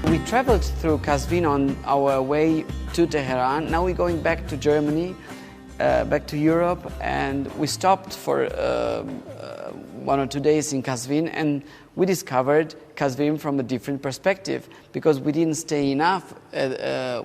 We traveled through Qazvin on our way to Tehran. Now we're going back to Germany, back to Europe, and we stopped for 1 or 2 days in Qazvin, and we discovered Qazvin from a different perspective because we didn't stay enough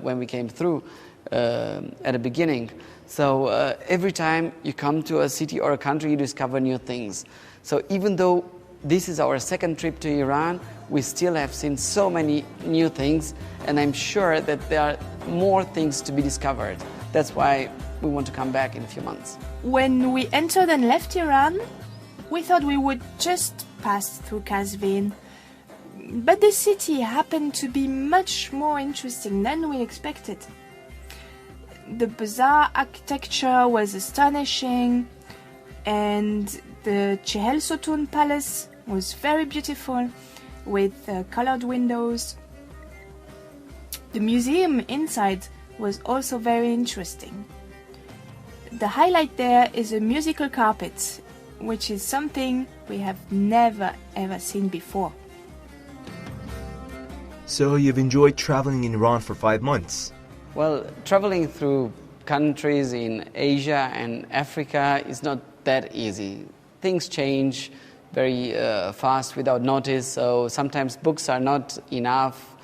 when we came through at the beginning. So every time you come to a city or a country, you discover new things. So even though this is our second trip to Iran, we still have seen so many new things, and I'm sure that there are more things to be discovered. That's why we want to come back in a few months. When we entered and left Iran, we thought we would just pass through Qazvin. But the city happened to be much more interesting than we expected. The bizarre architecture was astonishing, and the Chehel Sotun Palace was very beautiful with colored windows. The museum inside was also very interesting. The highlight there is a musical carpet, which is something we have never ever seen before. So you've enjoyed traveling in Iran for 5 months? Well, traveling through countries in Asia and Africa is not that easy. Things change very fast without notice, so sometimes books are not enough,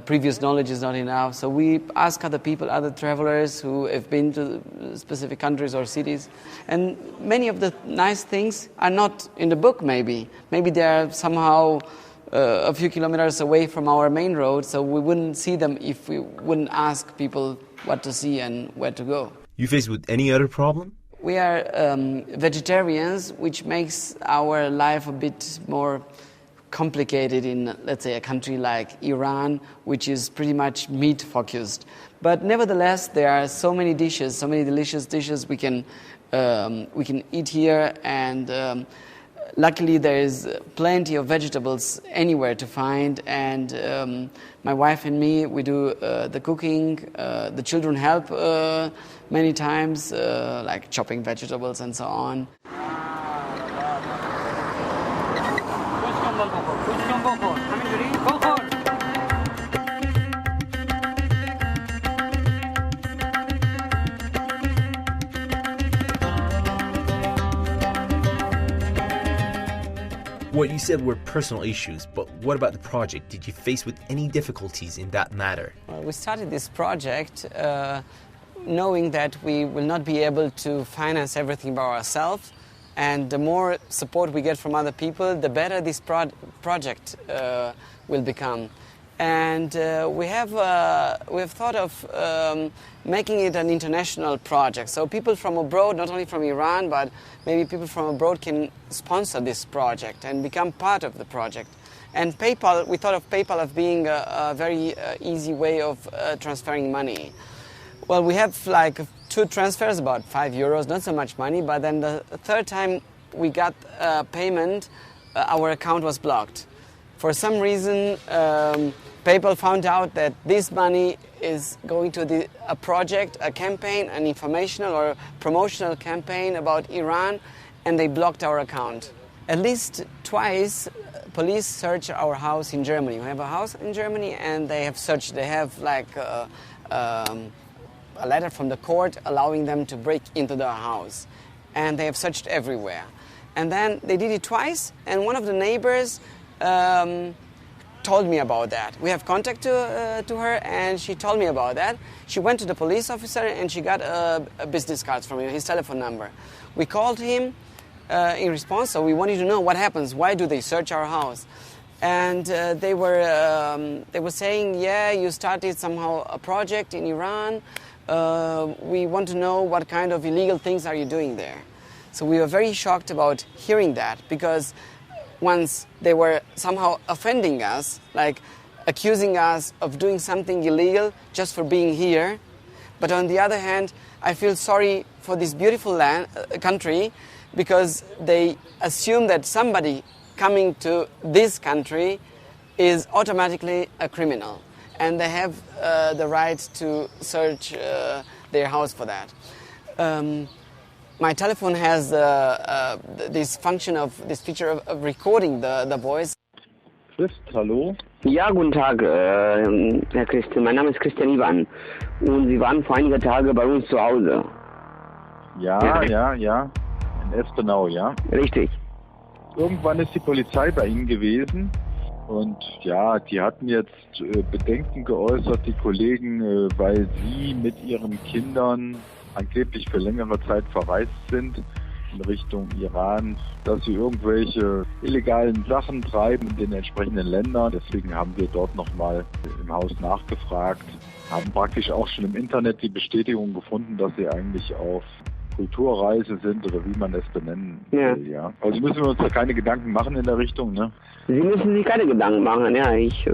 previous knowledge is not enough. So we ask other people, other travelers who have been to specific countries or cities, and many of the nice things are not in the book maybe. Maybe they are somehow a few kilometers away from our main road, so we wouldn't see them if we wouldn't ask people what to see and where to go. You faced with any other problem? We are vegetarians, which makes our life a bit more complicated in, let's say, a country like Iran, which is pretty much meat-focused. But nevertheless, there are so many dishes, so many delicious dishes we can eat here, and luckily there is plenty of vegetables anywhere to find, and my wife and me, we do the cooking. The children help many times, like chopping vegetables and so on. What you said were personal issues, but what about the project? Did you face with any difficulties in that matter? Well, we started this project knowing that we will not be able to finance everything by ourselves, and the more support we get from other people, the better this project will become. And we have thought of making it an international project. So people from abroad, not only from Iran, but maybe people from abroad can sponsor this project and become part of the project. And PayPal, we thought of PayPal as being a very easy way of transferring money. Well, we have like 2 transfers, about €5, not so much money, but then the third time we got payment, our account was blocked. For some reason, PayPal found out that this money is going to a project, a campaign, an informational or promotional campaign about Iran, and they blocked our account. At least twice, police searched our house in Germany. We have a house in Germany, and they have searched. They have like a letter from the court allowing them to break into their house, and they have searched everywhere. And then they did it twice, and one of the neighbors told me about that. We have contact to her, and she told me about that. She went to the police officer, and she got a business card from him, his telephone number. We called him in response, so we wanted to know what happens. Why do they search our house? And they were saying, yeah, you started somehow a project in Iran. We want to know what kind of illegal things are you doing there. So we were very shocked about hearing that, because once they were somehow offending us, like accusing us of doing something illegal just for being here. But on the other hand, I feel sorry for this beautiful country, because they assume that somebody coming to this country is automatically a criminal, and they have the right to search their house for that. My telephone has this function of this feature of recording the voice. Frist, hallo? Ja, guten Tag, Herr Christian. Mein Name ist Christian Ivan. Und Sie waren vor einiger Tage bei uns zu Hause. Ja. In Espenau, ja. Richtig. Irgendwann ist die Polizei bei Ihnen gewesen. Und ja, die hatten jetzt Bedenken geäußert, die Kollegen, weil Sie mit Ihren Kindern angeblich für längere Zeit verreist sind in Richtung Iran, dass Sie irgendwelche illegalen Sachen treiben in den entsprechenden Ländern. Deswegen haben wir dort nochmal im Haus nachgefragt, haben praktisch auch schon im Internet die Bestätigung gefunden, dass Sie eigentlich auf Kulturreise sind oder wie man es benennen will, ja. Also müssen wir uns da keine Gedanken machen in der Richtung, ne? Sie müssen sich keine Gedanken machen, ja. Ich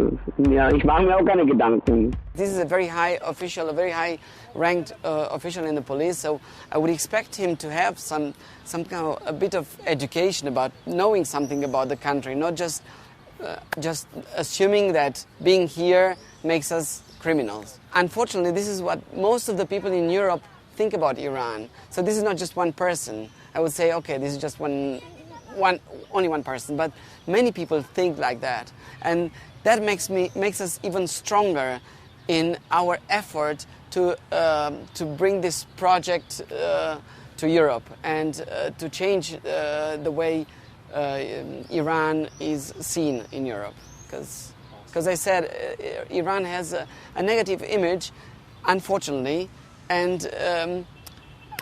mache mir auch keine Gedanken. This is a very high official, a very high ranked official in the police, so I would expect him to have some kind of a bit of education about knowing something about the country, not just assuming that being here makes us criminals. Unfortunately, this is what most of the people in Europe think about Iran. So this is not just one person. I would say, okay, this is just only one person, but many people think like that, and that makes us even stronger in our effort to bring this project to Europe and to change the way Iran is seen in Europe. Because I said Iran has a negative image, unfortunately. And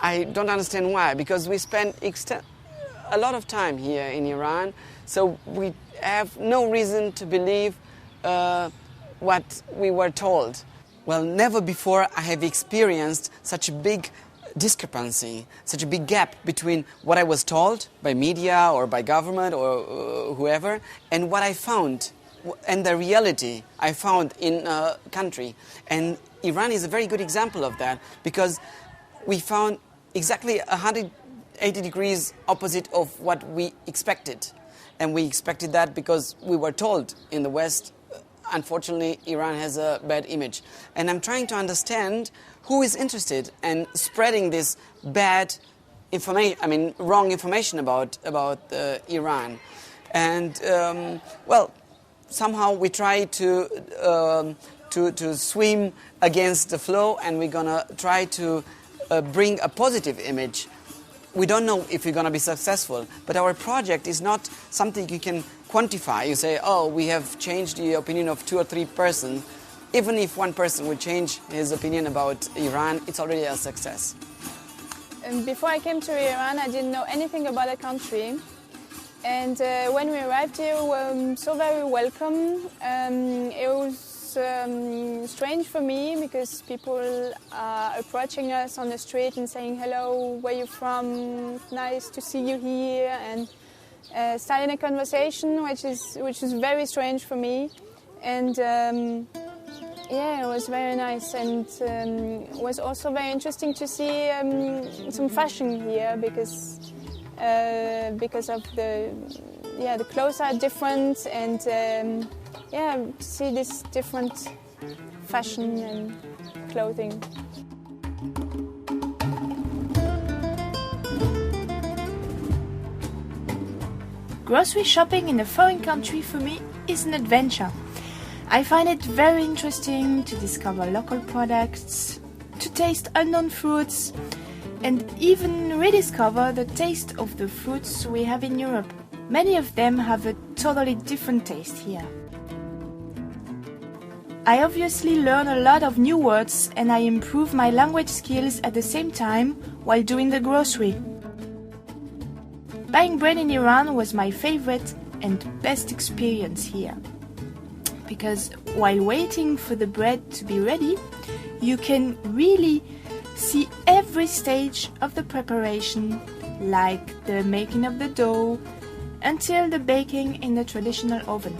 I don't understand why, because we spend a lot of time here in Iran, so we have no reason to believe what we were told. Well, never before I have experienced such a big discrepancy, such a big gap between what I was told by media or by government or whoever, and what I found, and the reality I found in a country. And Iran is a very good example of that, because we found exactly 180 degrees opposite of what we expected. And we expected that because we were told in the West, unfortunately, Iran has a bad image. And I'm trying to understand who is interested in spreading this bad information, wrong information about Iran. And, somehow we try to swim against the flow, and we're gonna try to bring a positive image. We don't know if we're gonna be successful, but our project is not something you can quantify. You say, oh, we have changed the opinion of 2 or 3 persons. Even if one person would change his opinion about Iran, it's already a success. Before I came to Iran, I didn't know anything about the country. And when we arrived here, we were so very welcome. It was strange for me because people are approaching us on the street and saying, hello, where are you from? Nice to see you here. And starting a conversation, which is very strange for me. And it was very nice. And it was also very interesting to see some fashion here because of the clothes are different, and to see this different fashion and clothing. Grocery shopping in a foreign country for me is an adventure. I find it very interesting to discover local products, to taste unknown fruits, and even rediscover the taste of the fruits we have in Europe. Many of them have a totally different taste here. I obviously learn a lot of new words, and I improve my language skills at the same time while doing the grocery. Buying bread in Iran was my favorite and best experience here. Because while waiting for the bread to be ready, you can really see every stage of the preparation, like the making of the dough until the baking in the traditional oven.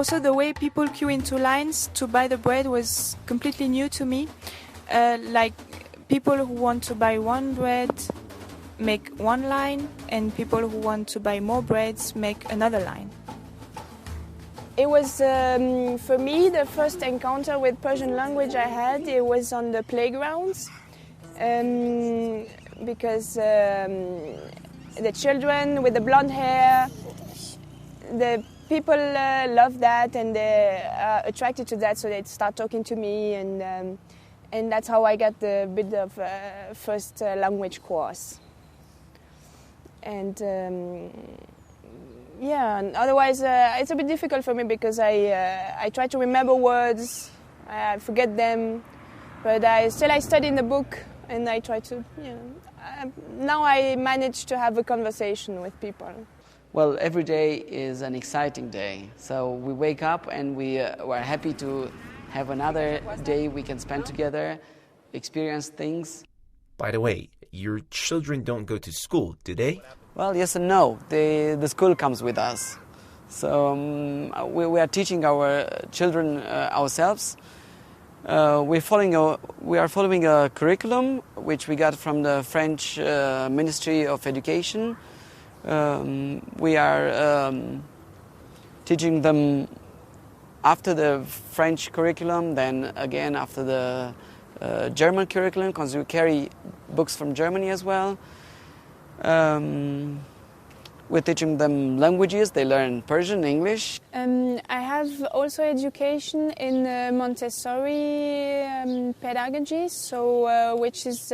Also, the way people queue into lines to buy the bread was completely new to me. Like people who want to buy one bread make one line, and people who want to buy more breads make another line. It was, for me, the first encounter with Persian language I had, it was on the playgrounds. Because the children with the blonde hair, the people love that and they are attracted to that, so they start talking to me, and that's how I got the bit of first language course. And and otherwise it's a bit difficult for me because I try to remember words, I forget them, but I study in the book and I try to, now I manage to have a conversation with people. Well, every day is an exciting day. So we wake up and we're happy to have another day we can spend together, experience things. By the way, your children don't go to school, do they? Well, yes and no. The school comes with us. So we are teaching our children ourselves. We are following a curriculum which we got from the French Ministry of Education. We are teaching them after the French curriculum, then again after the German curriculum, because we carry books from Germany as well. We're teaching them languages. They learn Persian, English. I have also education in Montessori pedagogy, so which is